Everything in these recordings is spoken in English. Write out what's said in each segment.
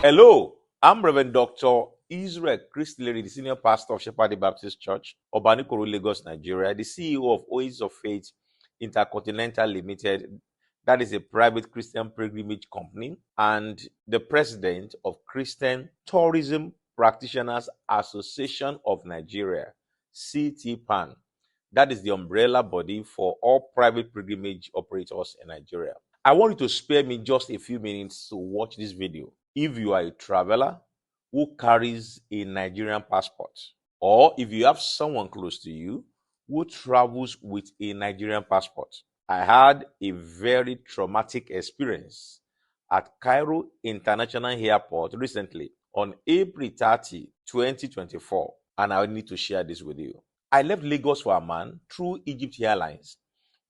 Hello, I'm Reverend Dr. Israel Christlery, the senior pastor of Shepherd Baptist Church, Obanikoro, Lagos, Nigeria, the CEO of Oasis of Faith Intercontinental Limited, that is a private Christian pilgrimage company, and the president of Christian Tourism Practitioners Association of Nigeria, CTPAN. That is the umbrella body for all private pilgrimage operators in Nigeria. I want you to spare me just a few minutes to watch this video. If you are a traveler who carries a Nigerian passport, or if you have someone close to you who travels with a Nigerian passport. I had a very traumatic experience at Cairo International Airport recently on April 30, 2024, and I need to share this with you. I left Lagos for Amman through Egypt Airlines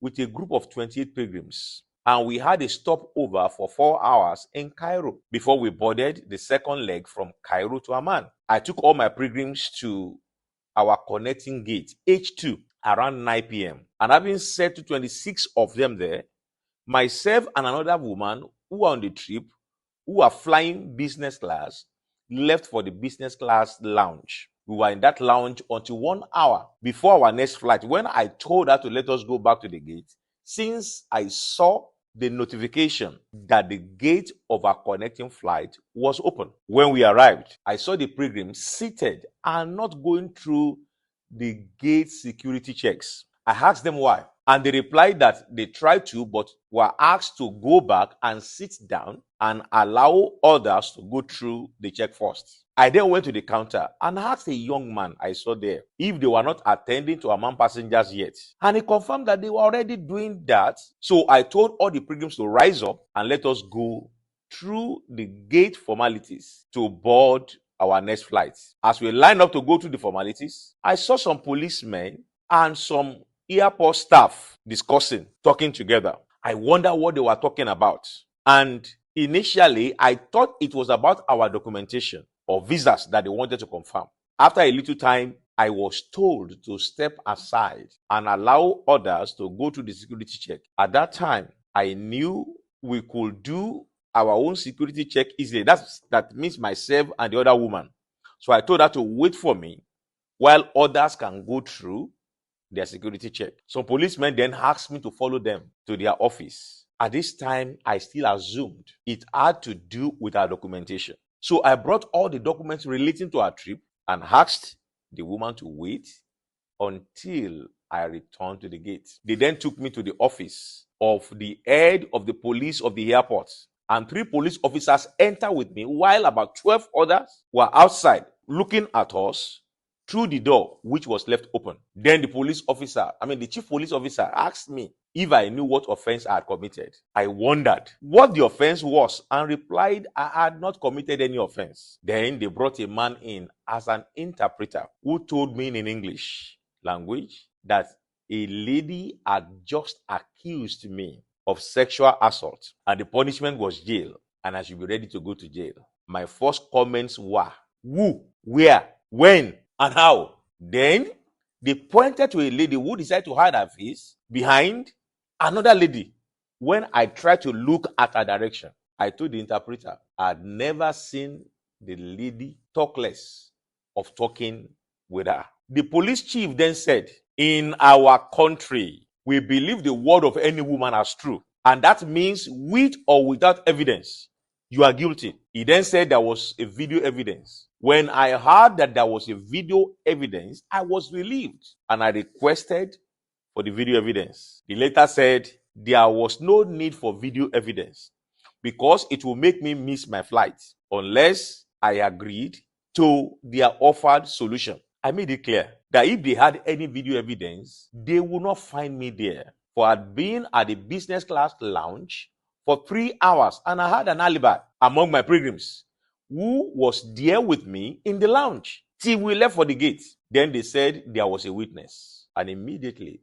with a group of 28 pilgrims, and we had a stopover for 4 hours in Cairo before we boarded the second leg from Cairo to Amman. I took all my pilgrims to our connecting gate, H2, around 9 p.m. And having said to 26 of them there, myself and another woman who were on the trip, who are flying business class, left for the business class lounge. We were in that lounge until 1 hour before our next flight, when I told her to let us go back to the gate, since I saw the notification that the gate of our connecting flight was open. When we arrived, I saw the pilgrims seated and not going through the gate security checks. I asked them why, and they replied that they tried to, but were asked to go back and sit down and allow others to go through the check first. I then went to the counter and asked a young man I saw there if they were not attending to Amman passengers yet. And he confirmed that they were already doing that. So I told all the pilgrims to rise up and let us go through the gate formalities to board our next flight. As we lined up to go through the formalities, I saw some policemen and some airport staff talking together. I wonder what they were talking about. And initially, I thought it was about our documentation or visas that they wanted to confirm. After a little time, I was told to step aside and allow others to go to the security check. At that time, I knew we could do our own security check easily. That means myself and the other woman. So I told her to wait for me while others can go through their security check. Some policemen then asked me to follow them to their office. At this time, I still assumed it had to do with our documentation. So I brought all the documents relating to our trip and asked the woman to wait until I returned to the gate. They then took me to the office of the head of the police of the airport, and 3 police officers entered with me while about 12 others were outside looking at us through the door, which was left open. Then the chief police officer asked me if I knew what offense I had committed. I wondered what the offense was and replied I had not committed any offense. Then they brought a man in as an interpreter who told me in English language that a lady had just accused me of sexual assault and the punishment was jail and I should be ready to go to jail. My first comments were, who, where, when, and how? Then they pointed to a lady who decided to hide her face behind another lady. When I tried to look at her direction, I told the interpreter I had never seen the lady talk less of talking with her. The police chief then said, in our country, we believe the word of any woman as true. And that means with or without evidence, you are guilty. He then said there was a video evidence. When I heard that there was a video evidence, I was relieved and I requested for the video evidence. The letter said there was no need for video evidence because it will make me miss my flight unless I agreed to their offered solution. I made it clear that if they had any video evidence, they would not find me there. For I had been at the business class lounge for 3 hours and I had an alibi among my pilgrims who was there with me in the lounge till we left for the gate. Then they said there was a witness, and immediately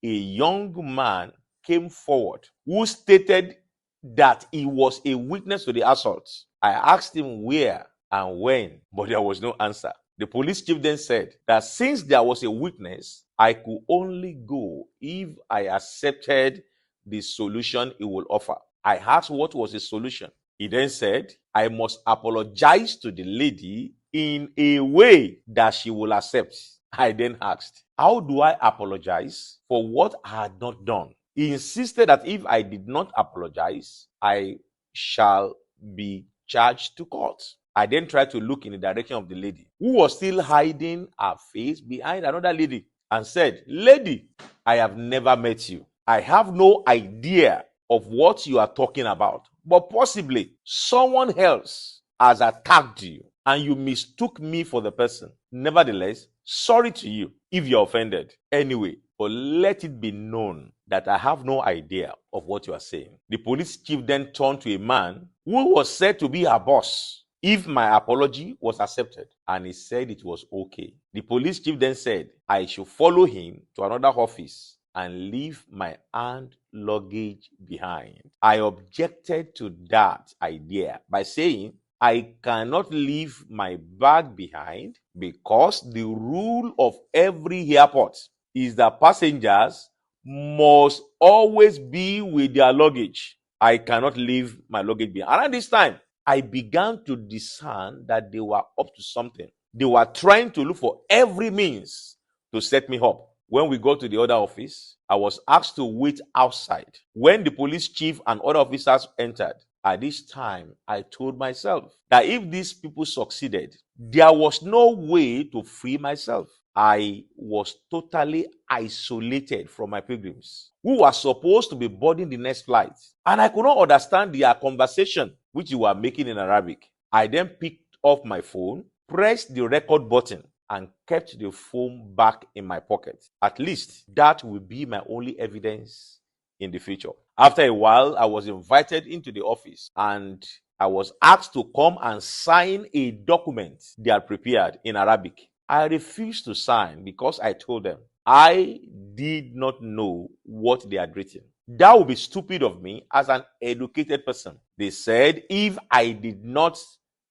a young man came forward who stated that he was a witness to the assault. I asked him where and when, but there was no answer. The police chief then said that since there was a witness, I could only go if I accepted the solution he would offer. I asked what was the solution. He then said I must apologize to the lady in a way that she will accept. I then asked, how do I apologize for what I had not done? He insisted that if I did not apologize, I shall be charged to court. I then tried to look in the direction of the lady, who was still hiding her face behind another lady, and said, lady, I have never met you. I have no idea of what you are talking about, but possibly someone else has attacked you and you mistook me for the person. Nevertheless, sorry to you if you're offended. Anyway, but let it be known that I have no idea of what you are saying. The police chief then turned to a man who was said to be her boss if my apology was accepted, and he said it was okay. The police chief then said I should follow him to another office and leave my hand luggage behind. I objected to that idea by saying I cannot leave my bag behind because the rule of every airport is that passengers must always be with their luggage. I cannot leave my luggage behind. Around this time, I began to discern that they were up to something. They were trying to look for every means to set me up. When we got to the other office, I was asked to wait outside. When the police chief and other officers entered, at this time, I told myself that if these people succeeded, there was no way to free myself. I was totally isolated from my pilgrims, who were supposed to be boarding the next flight. And I could not understand their conversation, which they were making in Arabic. I then picked up my phone, pressed the record button, and kept the phone back in my pocket. At least that will be my only evidence in the future. After a while, I was invited into the office and I was asked to come and sign a document they had prepared in Arabic. I refused to sign because I told them I did not know what they had written. That would be stupid of me as an educated person. They said if I did not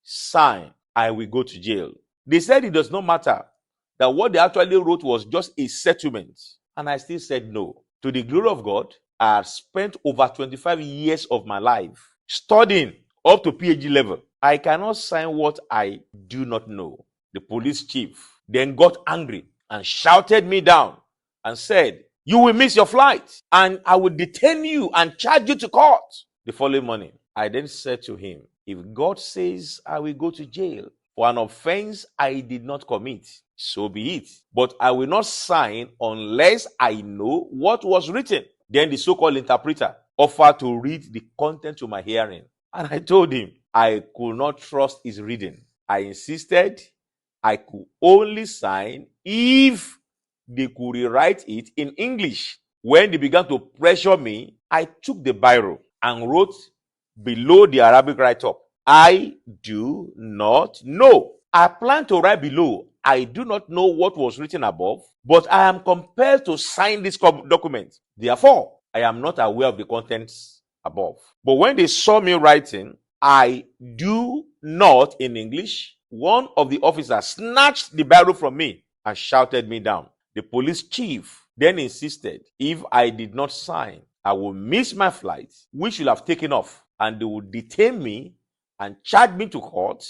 sign, I will go to jail. They said it does not matter, that what they actually wrote was just a settlement. And I still said no. To the glory of God, I have spent over 25 years of my life studying up to PhD level. I cannot sign what I do not know. The police chief then got angry and shouted me down and said, you will miss your flight and I will detain you and charge you to court. The following morning, I then said to him, if God says I will go to jail for an offense I did not commit, so be it. But I will not sign unless I know what was written. Then the so-called interpreter offered to read the content to my hearing. And I told him I could not trust his reading. I insisted I could only sign if they could rewrite it in English. When they began to pressure me, I took the biro and wrote below the Arabic write-up, I do not know. I plan to write below, I do not know what was written above, but I am compelled to sign this document. Therefore, I am not aware of the contents above. But when they saw me writing, I do not in English, one of the officers snatched the biro from me and shouted me down. The police chief then insisted if I did not sign, I will miss my flight, which should have taken off, and they would detain me and charge me to court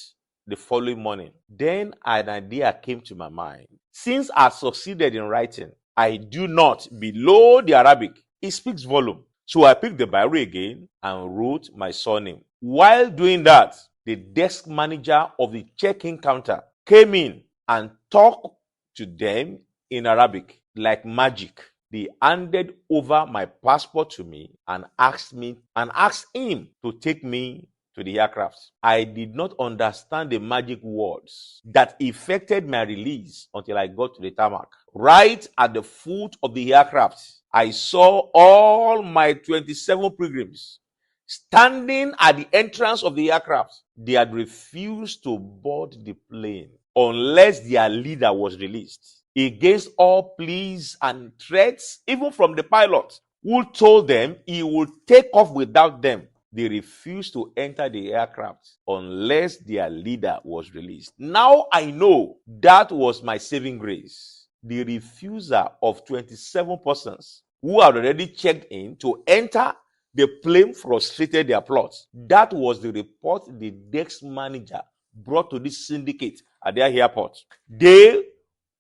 the following morning. Then an idea came to my mind. Since I succeeded in writing, I do not below the Arabic. It speaks volume. So I picked the biro again and wrote my surname. While doing that, the desk manager of the check-in counter came in and talked to them in Arabic like magic. They handed over my passport to me and asked him to take me to the aircraft. I did not understand the magic words that effected my release until I got to the tarmac. Right at the foot of the aircraft, I saw all my 27 pilgrims standing at the entrance of the aircraft. They had refused to board the plane unless their leader was released, against all pleas and threats, even from the pilot, who told them he would take off without them. They refused to enter the aircraft unless their leader was released. Now I know that was my saving grace. The refusal of 27 persons who had already checked in to enter The plane frustrated their plots. That was the report the desk manager brought to this syndicate at their airport. They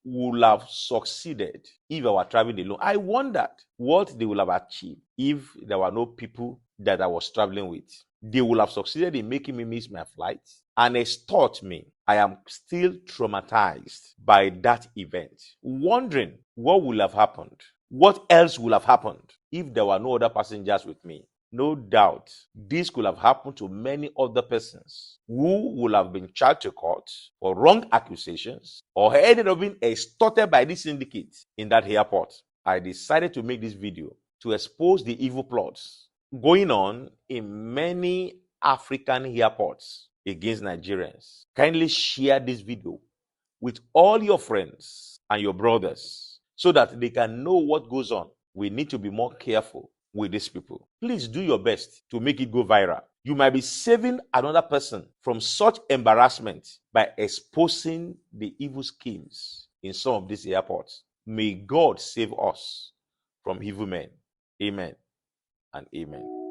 would have succeeded if I were traveling alone. I wondered what they would have achieved if there were no people that I was traveling with. They would have succeeded in making me miss my flight, and it taught me. I am still traumatized by that event, wondering what would have happened. What else would have happened if there were no other passengers with me? No doubt, this could have happened to many other persons who would have been charged to court for wrong accusations or ended up being extorted by this syndicate in that airport. I decided to make this video to expose the evil plots going on in many African airports against Nigerians. Kindly share this video with all your friends and your brothers so that they can know what goes on. We need to be more careful with these people. Please do your best to make it go viral. You might be saving another person from such embarrassment by exposing the evil schemes in some of these airports. May God save us from evil men. Amen and amen.